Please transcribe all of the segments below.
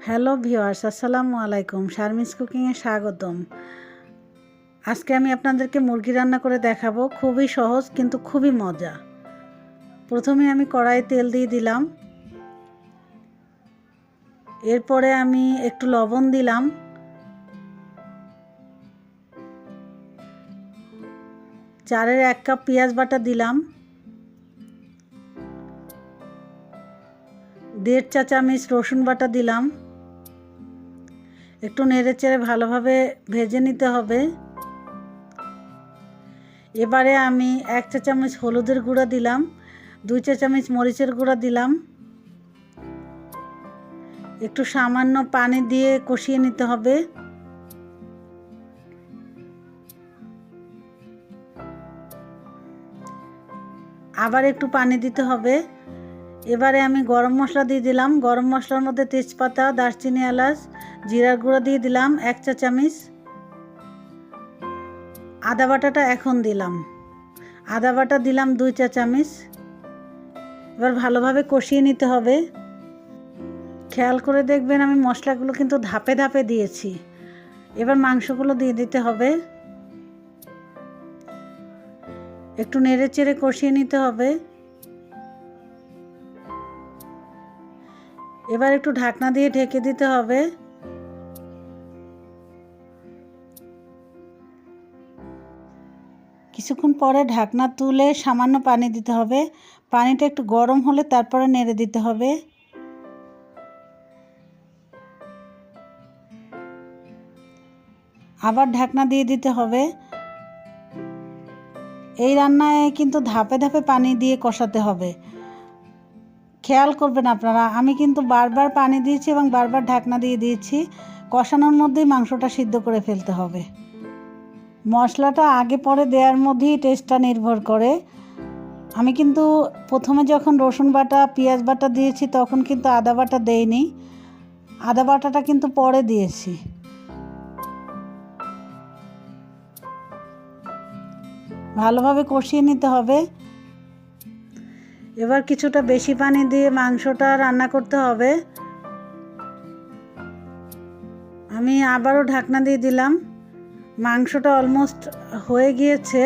Hello viewers, আসসালামু আলাইকুম। শারমিস কুকিংয়ে স্বাগতম। আজকে আমি আপনাদেরকে মুরগি রান্না করে দেখাবো। খুবই সহজ কিন্তু খুবই মজা। প্রথমে আমি কড়াইয়ে তেল দিয়ে দিলাম, এরপরে আমি একটু লবণ দিলাম, চারের 1 কাপ পেঁয়াজ বাটা দিলাম, 1.5 চা চামচ রসুন বাটা দিলাম। একটু নেড়েচেড়ে ভালোভাবে ভেজে নিতে হবে। এবারে আমি 1 চা চামচ হলুদের গুঁড়া দিলাম, 2 চা চামচ মরিচের গুঁড়া দিলাম। একটু সামান্য পানি দিয়ে কষিয়ে নিতে হবে। আবার একটু পানি দিতে হবে। এবারে আমি গরম মশলা দিয়ে দিলাম। গরম মশলার মধ্যে তেজপাতা, দারচিনি, এলাচ, জিরার গুঁড়া দিয়ে দিলাম 1 চা চামচ। আদা বাটাটা এখন দিলাম। আদা বাটা দিলাম 2 চা চামচ। এবার ভালোভাবে কষিয়ে নিতে হবে। খেয়াল করে দেখবেন আমি মশলাগুলো কিন্তু ধাপে ধাপে দিয়েছি। এবার মাংসগুলো দিয়ে দিতে হবে। একটু নেড়ে চেড়ে কষিয়ে নিতে হবে। এবার একটু ঢাকনা দিয়ে ঢেকে দিতে হবে। কিছুক্ষণ পরে ঢাকনা তুলে সামান্য পানি দিতে হবে। পানিটা একটু গরম হলে তারপরে নেড়ে দিতে হবে। আবার ঢাকনা দিয়ে দিতে হবে। এই রান্নায় কিন্তু ধাপে ধাপে পানি দিয়ে কষাতে হবে। খেয়াল করবেন আপনারা, আমি কিন্তু বারবার পানি দিয়েছি এবং বারবার ঢাকনা দিয়ে দিয়েছি। কষানোর মধ্যেই মাংসটা সিদ্ধ করে ফেলতে হবে। মশলাটা আগে পরে দেওয়ার মধ্যেই টেস্টটা নির্ভর করে। আমি কিন্তু প্রথমে যখন রসুন বাটা, পেঁয়াজ বাটা দিয়েছি তখন কিন্তু আদা বাটা দেইনি। আদা বাটাটা কিন্তু পরে দিয়েছি। ভালোভাবে কষিয়ে নিতে হবে। এবার কিছুটা বেশি পানি দিয়ে মাংসটা রান্না করতে হবে। আমি আবারও ঢাকনা দিয়ে দিলাম। মাংসটা অলমোস্ট হয়ে গিয়েছে।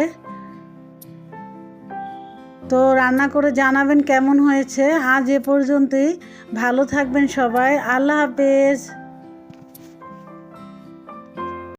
তো রান্না করে জানাবেন কেমন হয়েছে। আজ এ পর্যন্তই। ভালো থাকবেন সবাই। আল্লাহ হাফেজ।